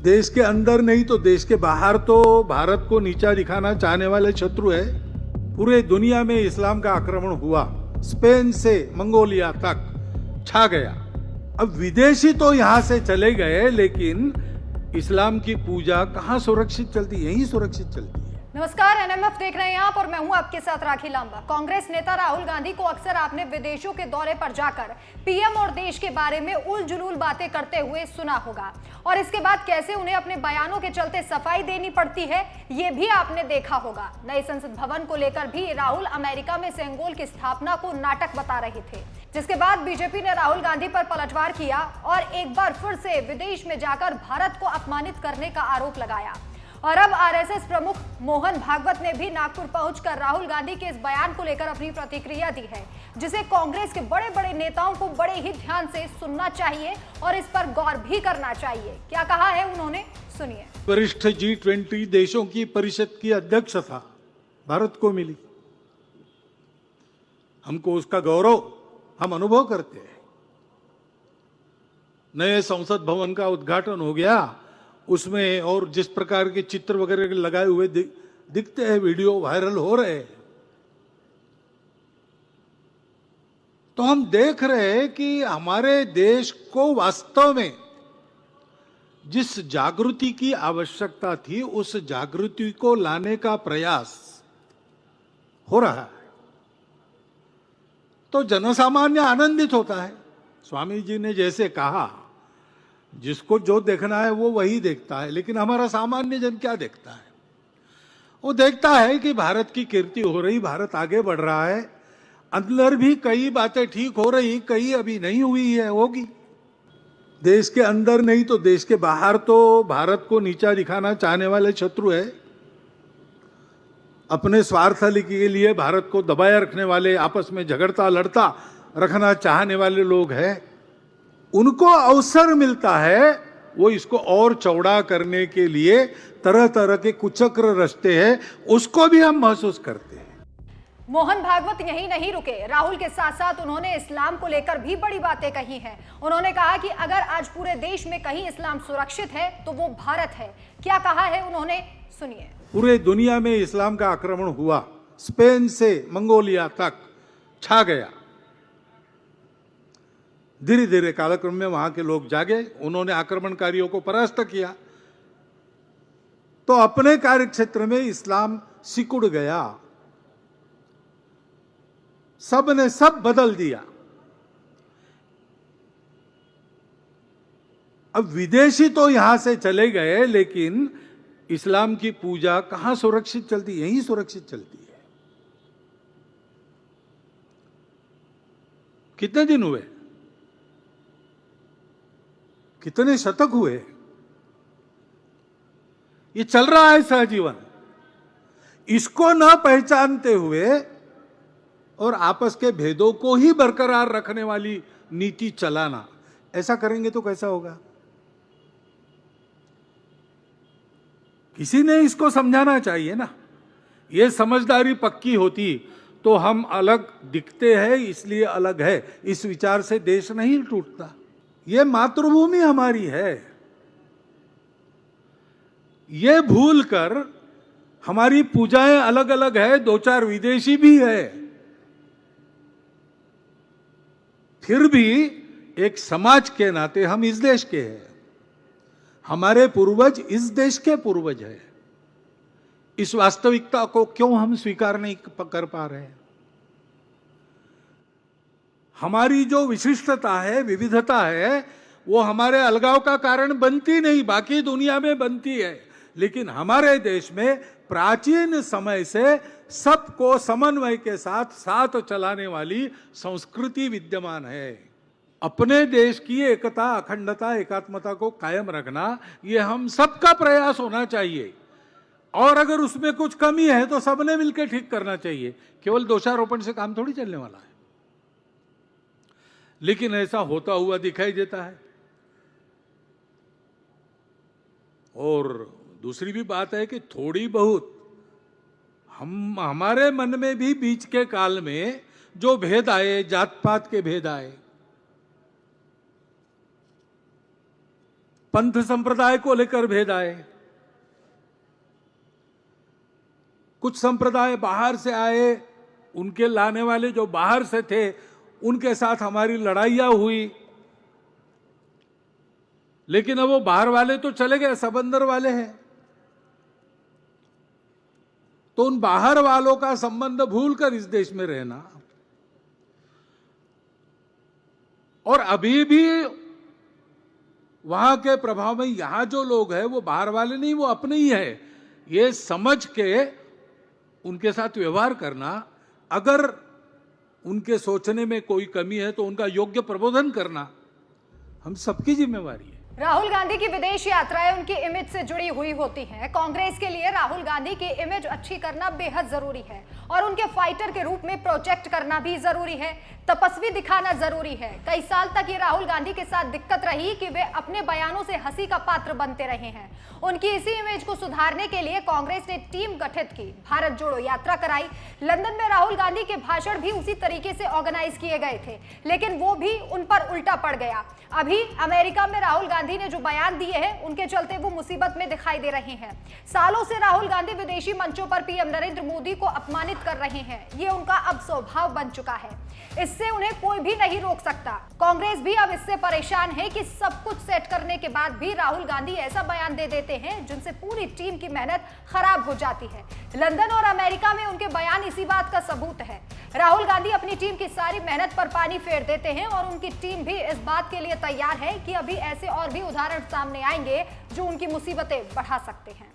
देश के अंदर नहीं तो देश के बाहर तो भारत को नीचा दिखाना चाहने वाले शत्रु है। पूरे दुनिया में इस्लाम का आक्रमण हुआ, स्पेन से मंगोलिया तक छा गया। अब विदेशी तो यहां से चले गए, लेकिन इस्लाम की पूजा कहां सुरक्षित चलती है? यहीं सुरक्षित चलती है। नमस्कार, एनएमएफ देख रहे हैं आप और मैं हूं आपके साथ राखी लांबा। कांग्रेस नेता राहुल गांधी को अक्सर आपने विदेशों के दौरे पर जाकर पीएम और देश के बारे में उलझुल बातें करते हुए सुना होगा, और इसके बाद कैसे उन्हें अपने बयानों के चलते सफाई देनी पड़ती है ये भी आपने देखा होगा। नए संसद भवन को लेकर भी राहुल अमेरिका में सेंगोल की स्थापना को नाटक बता रहे थे, जिसके बाद बीजेपी ने राहुल गांधी पर पलटवार किया और एक बार फिर से विदेश में जाकर भारत को अपमानित करने का आरोप लगाया। और अब आरएसएस प्रमुख मोहन भागवत ने भी नागपुर पहुंचकर राहुल गांधी के इस बयान को लेकर अपनी प्रतिक्रिया दी है, जिसे कांग्रेस के बड़े बड़े नेताओं को बड़े ही ध्यान से सुनना चाहिए और इस पर गौर भी करना चाहिए। क्या कहा है उन्होंने, सुनिए। वरिष्ठ G20 देशों की परिषद की अध्यक्षता भारत को मिली, हमको उसका गौरव हम अनुभव करते हैं। नए संसद भवन का उद्घाटन हो गया, उसमें और जिस प्रकार के चित्र वगैरह लगाए हुए दिखते हैं, वीडियो वायरल हो रहे हैं, तो हम देख रहे हैं कि हमारे देश को वास्तव में जिस जागृति की आवश्यकता थी, उस जागृति को लाने का प्रयास हो रहा है। तो जनसामान्य आनंदित होता है। स्वामी जी ने जैसे कहा, जिसको जो देखना है वो वही देखता है, लेकिन हमारा सामान्य जन क्या देखता है? वो देखता है कि भारत की कीर्ति हो रही, भारत आगे बढ़ रहा है, अंदर भी कई बातें ठीक हो रही, कई अभी नहीं हुई है, होगी। देश के अंदर नहीं तो देश के बाहर तो भारत को नीचा दिखाना चाहने वाले शत्रु है। अपने स्वार्थ के लिए भारत को दबाए रखने वाले, आपस में झगड़ता लड़ता रखना चाहने वाले लोग हैं। उनको अवसर मिलता है, वो इसको और चौड़ा करने के लिए तरह तरह के कुचक्र रचते हैं, उसको भी हम महसूस करते हैं। मोहन भागवत यहीं नहीं रुके, राहुल के साथ साथ उन्होंने इस्लाम को लेकर भी बड़ी बातें कही हैं। उन्होंने कहा कि अगर आज पूरे देश में कहीं इस्लाम सुरक्षित है तो वो भारत है। क्या कहा है उन्होंने, सुनिए। पूरे दुनिया में इस्लाम का आक्रमण हुआ, स्पेन से मंगोलिया तक छा गया। धीरे धीरे कालक्रम में वहां के लोग जागे, उन्होंने आक्रमणकारियों को परास्त किया, तो अपने कार्यक्षेत्र में इस्लाम सिकुड़ गया। सब ने सब बदल दिया। अब विदेशी तो यहां से चले गए, लेकिन इस्लाम की पूजा कहां सुरक्षित चलती है? यहीं सुरक्षित चलती है। कितने दिन हुए, कितने शतक हुए, ये चल रहा है सहजीवन। इसको न पहचानते हुए और आपस के भेदों को ही बरकरार रखने वाली नीति चलाना, ऐसा करेंगे तो कैसा होगा? किसी ने इसको समझाना चाहिए ना। ये समझदारी पक्की होती तो हम अलग दिखते हैं इसलिए अलग है, इस विचार से देश नहीं टूटता। ये मातृभूमि हमारी है। ये भूल कर हमारी पूजाएं अलग अलग है, दो चार विदेशी भी है, फिर भी एक समाज के नाते हम इस देश के हैं। हमारे पूर्वज इस देश के पूर्वज हैं। इस वास्तविकता को क्यों हम स्वीकार नहीं कर पा रहे हैं? हमारी जो विशिष्टता है, विविधता है, वो हमारे अलगाव का कारण बनती नहीं, बाकी दुनिया में बनती है, लेकिन हमारे देश में प्राचीन समय से सबको समन्वय के साथ साथ चलाने वाली संस्कृति विद्यमान है। अपने देश की एकता, अखंडता, एकात्मता को कायम रखना, ये हम सबका प्रयास होना चाहिए। और अगर उसमें कुछ कमी है तो सबने मिलकर ठीक करना चाहिए। केवल दोषारोपण से काम थोड़ी चलने वाला है। लेकिन ऐसा होता हुआ दिखाई देता है। और दूसरी भी बात है कि थोड़ी बहुत हमारे मन में भी बीच के काल में जो भेद आए, जात पात के भेद आए, पंथ संप्रदाय को लेकर भेद आए, कुछ संप्रदाय बाहर से आए, उनके लाने वाले जो बाहर से थे उनके साथ हमारी लड़ाइयां हुई, लेकिन अब वो बाहर वाले तो चले गए, सब अंदर वाले हैं। तो उन बाहर वालों का संबंध भूलकर इस देश में रहना, और अभी भी वहां के प्रभाव में यहां जो लोग हैं वो बाहर वाले नहीं, वो अपने ही है, ये समझ के उनके साथ व्यवहार करना, अगर उनके सोचने में कोई कमी है तो उनका योग्य प्रबोधन करना हम सबकी जिम्मेवारी है। राहुल गांधी की विदेश यात्राएं उनकी इमेज से जुड़ी हुई होती हैं। कांग्रेस के लिए राहुल गांधी की इमेज अच्छी करना बेहद जरूरी है और उनके फाइटर के रूप में प्रोजेक्ट करना भी जरूरी है, तपस्वी दिखाना जरूरी है। कई साल तक ये राहुल गांधी के साथ दिक्कत रही कि वे अपने बयानों से हंसी का पात्र बनते रहे हैं। उनकी इसी इमेज को सुधारने के लिए कांग्रेस ने टीम गठित की, भारत जोड़ो यात्रा कराई। लंदन में राहुल गांधी के भाषण भी उसी तरीके से ऑर्गेनाइज किए गए थे, लेकिन वो भी उन पर उल्टा पड़ गया। अभी अमेरिका में राहुल गांधी ने जो बयान दिए हैं उनके चलते वो मुसीबत में दिखाई दे रहे हैं। सालों से राहुल गांधी विदेशी मंचों पर पीएम नरेंद्र मोदी को अपमानित कर रहे हैं, ये उनका अब स्वभाव बन चुका है, इससे उन्हें कोई भी नहीं रोक सकता। कांग्रेस भी अब इससे परेशान है कि सब कुछ सेट करने के बाद भी राहुल गांधी ऐसा बयान दे देते हैं जिनसे पूरी टीम की मेहनत खराब हो जाती है। लंदन और अमेरिका में उनके बयान इसी बात का सबूत है। राहुल गांधी अपनी टीम की सारी मेहनत पर पानी फेर देते हैं और उनकी टीम भी इस बात के लिए तैयार है कि अभी ऐसे और भी उदाहरण सामने आएंगे जो उनकी मुसीबतें बढ़ा सकते हैं।